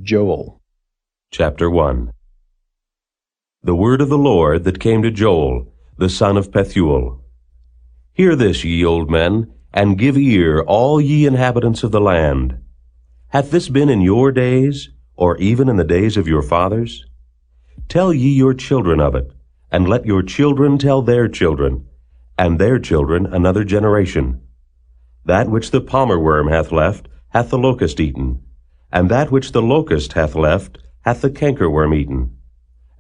Joel. Chapter 1. The word of the Lord that came to Joel, the son of Pethuel. Hear this, ye old men, and give ear, all ye inhabitants of the land. Hath this been in your days, or even in the days of your fathers? Tell ye your children of it, and let your children tell their children, and their children another generation. That which the palmer worm hath left, hath the locust eaten, and that which the locust hath left, hath the cankerworm eaten,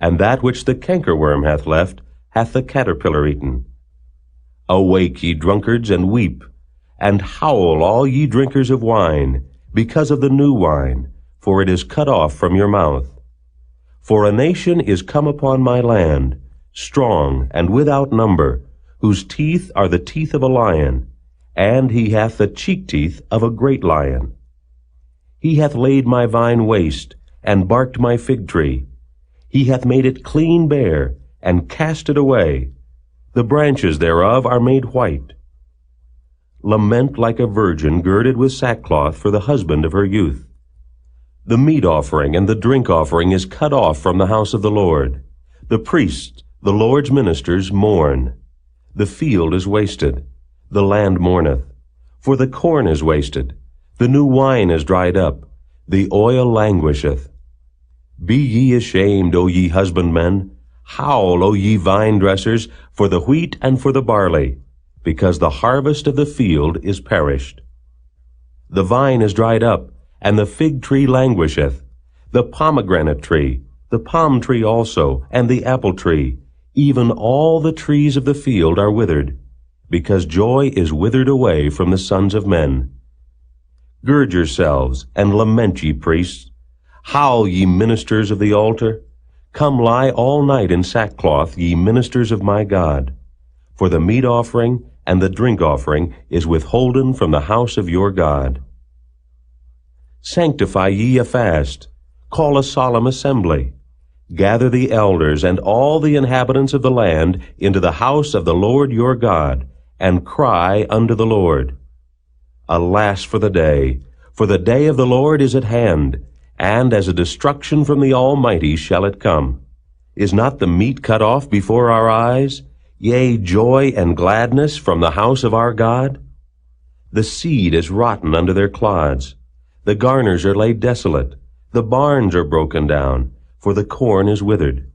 and that which the cankerworm hath left, hath the caterpillar eaten. Awake, ye drunkards, and weep, and howl, all ye drinkers of wine, because of the new wine, for it is cut off from your mouth. For a nation is come upon my land, strong and without number, whose teeth are the teeth of a lion, and he hath the cheek teeth of a great lion. He hath laid my vine waste, and barked my fig tree. He hath made it clean bare, and cast it away. The branches thereof are made white. Lament like a virgin girded with sackcloth for the husband of her youth. The meat offering and the drink offering is cut off from the house of the Lord. The priests, the Lord's ministers, mourn. The field is wasted, the land mourneth. For the corn is wasted, the new wine is dried up, the oil languisheth. Be ye ashamed, O ye husbandmen, howl, O ye vine dressers, for the wheat and for the barley, because the harvest of the field is perished. The vine is dried up, and the fig tree languisheth, the pomegranate tree, the palm tree also, and the apple tree, even all the trees of the field are withered, because joy is withered away from the sons of men. Gird yourselves, and lament, ye priests. Howl, ye ministers of the altar. Come lie all night in sackcloth, ye ministers of my God. For the meat offering and the drink offering is withholden from the house of your God. Sanctify ye a fast, call a solemn assembly. Gather the elders and all the inhabitants of the land into the house of the Lord your God, and cry unto the Lord. Alas for the day of the Lord is at hand, and as a destruction from the Almighty shall it come. Is not the meat cut off before our eyes? Yea, joy and gladness from the house of our God? The seed is rotten under their clods. The garners are laid desolate. The barns are broken down, for the corn is withered.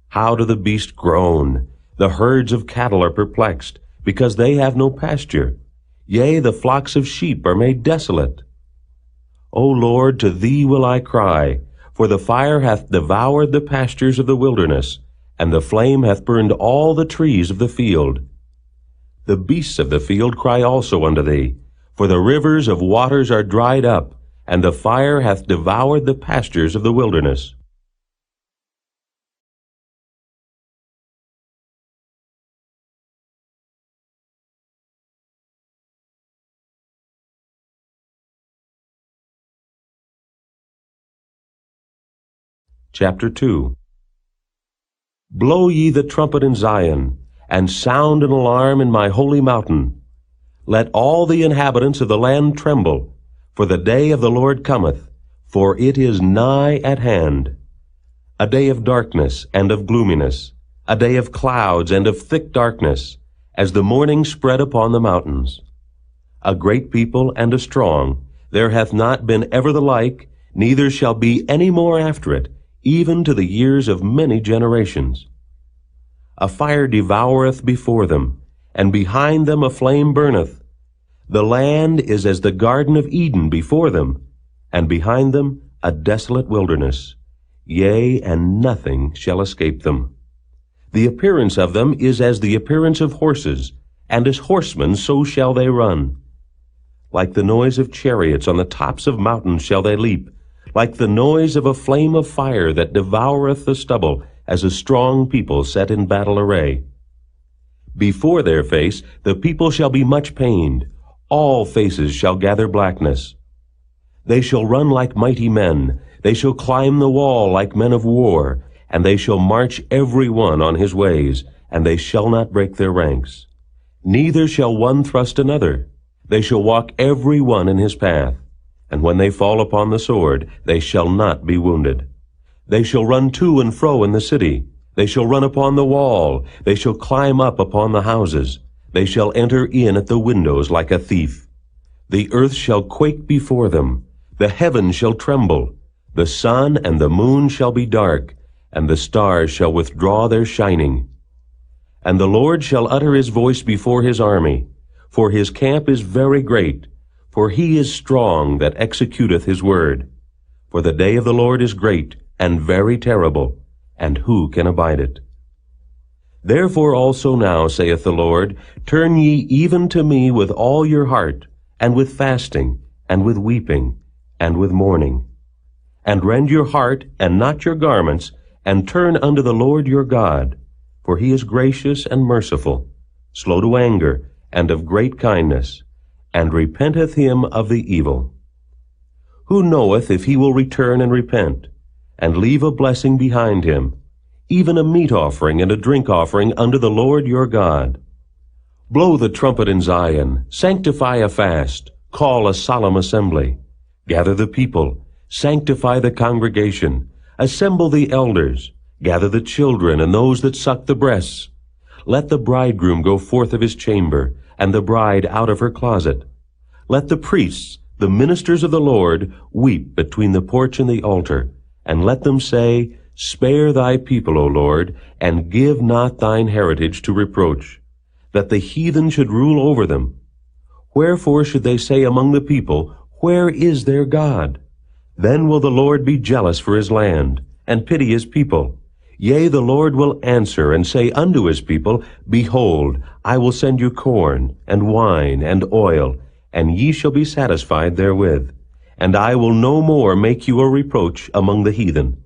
How do the beasts groan? The herds of cattle are perplexed, because they have no pasture. Yea, the flocks of sheep are made desolate. O Lord, to thee will I cry, for the fire hath devoured the pastures of the wilderness, and the flame hath burned all the trees of the field. The beasts of the field cry also unto thee, for the rivers of waters are dried up, and the fire hath devoured the pastures of the wilderness. Chapter 2. Blow ye the trumpet in Zion, and sound an alarm in my holy mountain. Let all the inhabitants of the land tremble, for the day of the Lord cometh, for it is nigh at hand. A day of darkness and of gloominess, a day of clouds and of thick darkness, as the morning spread upon the mountains. A great people and a strong, there hath not been ever the like, neither shall be any more after it, even to the years of many generations. A fire devoureth before them, and behind them a flame burneth. The land is as the Garden of Eden before them, and behind them a desolate wilderness. Yea, and nothing shall escape them. The appearance of them is as the appearance of horses, and as horsemen so shall they run. Like the noise of chariots on the tops of mountains shall they leap, like the noise of a flame of fire that devoureth the stubble, as a strong people set in battle array. Before their face the people shall be much pained, all faces shall gather blackness. They shall run like mighty men, they shall climb the wall like men of war, and they shall march every one on his ways, and they shall not break their ranks. Neither shall one thrust another, they shall walk every one in his path. and when they fall upon the sword, they shall not be wounded. They shall run to and fro in the city. They shall run upon the wall. They shall climb up upon the houses. They shall enter in at the windows like a thief. The earth shall quake before them. The heavens shall tremble. The sun and the moon shall be dark, and the stars shall withdraw their shining. And the Lord shall utter his voice before his army, for his camp is very great, for he is strong that executeth his word. For the day of the Lord is great and very terrible, and who can abide it? Therefore also now, saith the Lord, turn ye even to me with all your heart, and with fasting, and with weeping, and with mourning. And rend your heart, and not your garments, and turn unto the Lord your God. For he is gracious and merciful, slow to anger, and of great kindness, and repenteth him of the evil. Who knoweth if he will return and repent, and leave a blessing behind him, even a meat offering and a drink offering unto the Lord your God? Blow the trumpet in Zion, sanctify a fast, call a solemn assembly. Gather the people, sanctify the congregation, assemble the elders, gather the children and those that suck the breasts. Let the bridegroom go forth of his chamber, and the bride out of her closet. Let the priests, the ministers of the Lord, weep between the porch and the altar, and let them say, Spare thy people, O Lord, and give not thine heritage to reproach, that the heathen should rule over them. Wherefore should they say among the people, Where is their God? Then will the Lord be jealous for his land, and pity his people. Yea, the Lord will answer and say unto his people, Behold, I will send you corn, and wine, and oil, and ye shall be satisfied therewith. And I will no more make you a reproach among the heathen.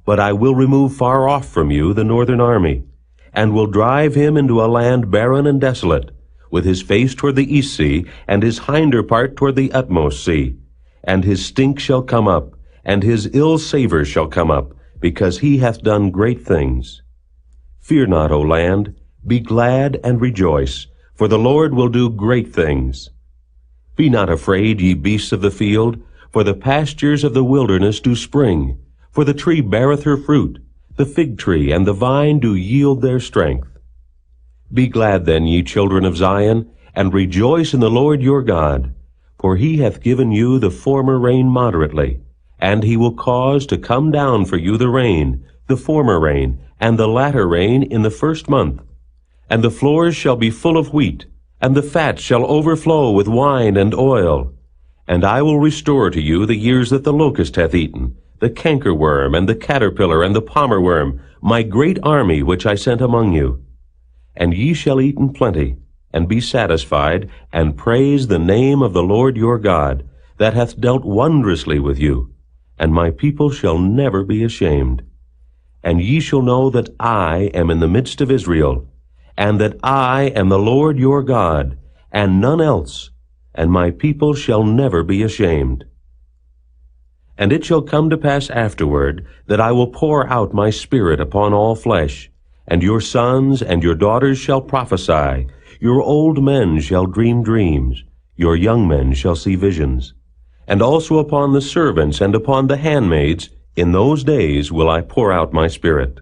But I will remove far off from you the northern army, and will drive him into a land barren and desolate, with his face toward the east sea, and his hinder part toward the utmost sea. And his stink shall come up, and his ill savor shall come up, because he hath done great things. Fear not, O land, be glad and rejoice, for the Lord will do great things. Be not afraid, ye beasts of the field, for the pastures of the wilderness do spring. For the tree beareth her fruit, the fig tree and the vine do yield their strength. Be glad then, ye children of Zion, and rejoice in the Lord your God. For he hath given you the former rain moderately, and he will cause to come down for you the rain, the former rain, and the latter rain in the first month. And the floors shall be full of wheat, and the fat shall overflow with wine and oil. And I will restore to you the years that the locust hath eaten, the cankerworm, and the caterpillar, and the palmerworm, my great army which I sent among you. And ye shall eat in plenty, and be satisfied, and praise the name of the Lord your God, that hath dealt wondrously with you. And my people shall never be ashamed. And ye shall know that I am in the midst of Israel, and that I am the Lord your God, and none else, and my people shall never be ashamed. And it shall come to pass afterward, that I will pour out my Spirit upon all flesh, and your sons and your daughters shall prophesy, your old men shall dream dreams, your young men shall see visions. And also upon the servants and upon the handmaids, in those days will I pour out my Spirit.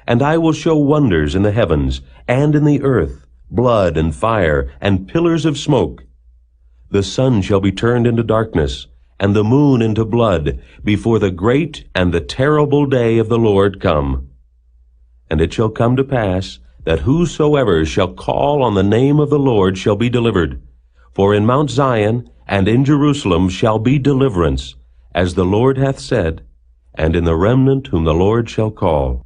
And I will show wonders in the heavens and in the earth, blood and fire and pillars of smoke. The sun shall be turned into darkness, and the moon into blood, before the great and the terrible day of the Lord come. And it shall come to pass, that whosoever shall call on the name of the Lord shall be delivered. For in Mount Zion and in Jerusalem shall be deliverance, as the Lord hath said, and in the remnant whom the Lord shall call.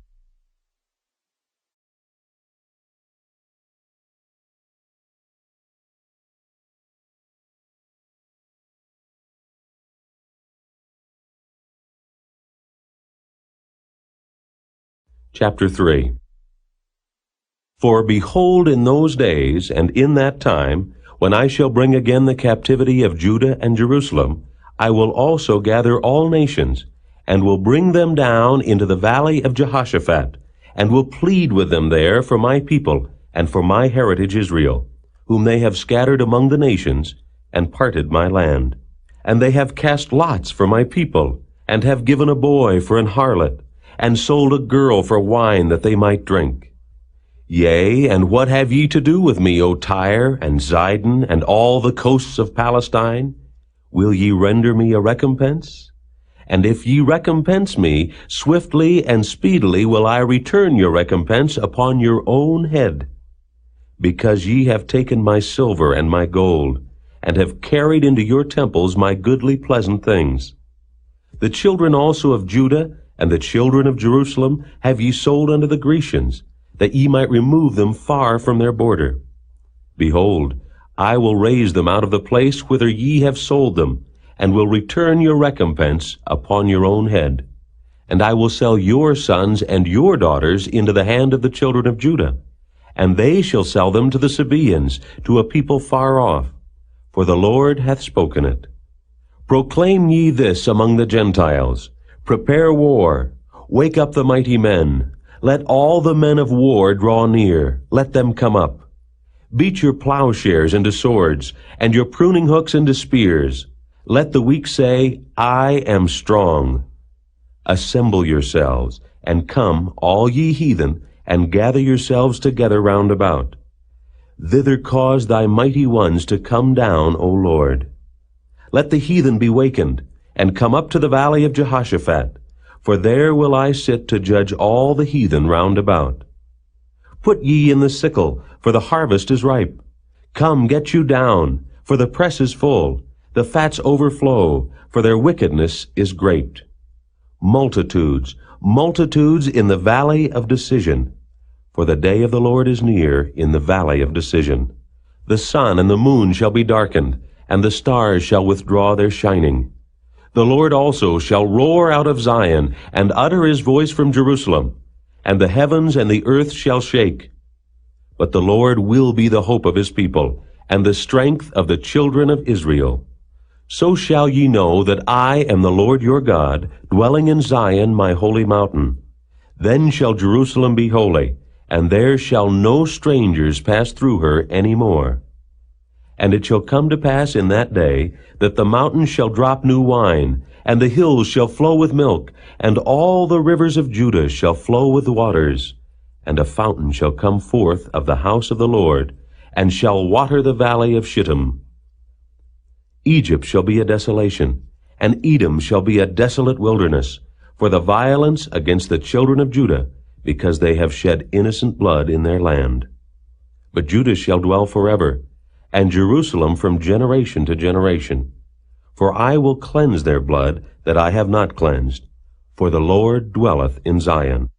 Chapter 3. For behold, in those days and in that time, when I shall bring again the captivity of Judah and Jerusalem, I will also gather all nations, and will bring them down into the valley of Jehoshaphat, and will plead with them there for my people, and for my heritage Israel, whom they have scattered among the nations, and parted my land. And they have cast lots for my people, and have given a boy for an harlot, and sold a girl for wine that they might drink. Yea, and what have ye to do with me, O Tyre, and Zidon, and all the coasts of Palestine? Will ye render me a recompense? And if ye recompense me, swiftly and speedily will I return your recompense upon your own head. Because ye have taken my silver and my gold, and have carried into your temples my goodly pleasant things. The children also of Judah and the children of Jerusalem have ye sold unto the Grecians, that ye might remove them far from their border. Behold, I will raise them out of the place whither ye have sold them, and will return your recompense upon your own head. And I will sell your sons and your daughters into the hand of the children of Judah, and they shall sell them to the Sabaeans, to a people far off. For the Lord hath spoken it. Proclaim ye this among the Gentiles. Prepare war. Wake up the mighty men. Let all the men of war draw near. Let them come up. Beat your plowshares into swords, and your pruning hooks into spears. Let the weak say, I am strong. Assemble yourselves, and come, all ye heathen, and gather yourselves together round about. Thither cause thy mighty ones to come down, O Lord. Let the heathen be wakened, and come up to the valley of Jehoshaphat, for there will I sit to judge all the heathen round about. Put ye in the sickle, for the harvest is ripe. Come, get you down, for the press is full. The fats overflow, for their wickedness is great. Multitudes, multitudes in the valley of decision. For the day of the Lord is near in the valley of decision. The sun and the moon shall be darkened, and the stars shall withdraw their shining. The Lord also shall roar out of Zion, and utter his voice from Jerusalem, and the heavens and the earth shall shake. But the Lord will be the hope of his people, and the strength of the children of Israel. So shall ye know that I am the Lord your God, dwelling in Zion my holy mountain. Then shall Jerusalem be holy, and there shall no strangers pass through her any more. And it shall come to pass in that day that the mountains shall drop new wine, and the hills shall flow with milk, and all the rivers of Judah shall flow with waters. And a fountain shall come forth of the house of the Lord, and shall water the valley of Shittim. Egypt shall be a desolation, and Edom shall be a desolate wilderness, for the violence against the children of Judah, because they have shed innocent blood in their land. But Judah shall dwell forever, and Jerusalem from generation to generation. For I will cleanse their blood that I have not cleansed, for the Lord dwelleth in Zion.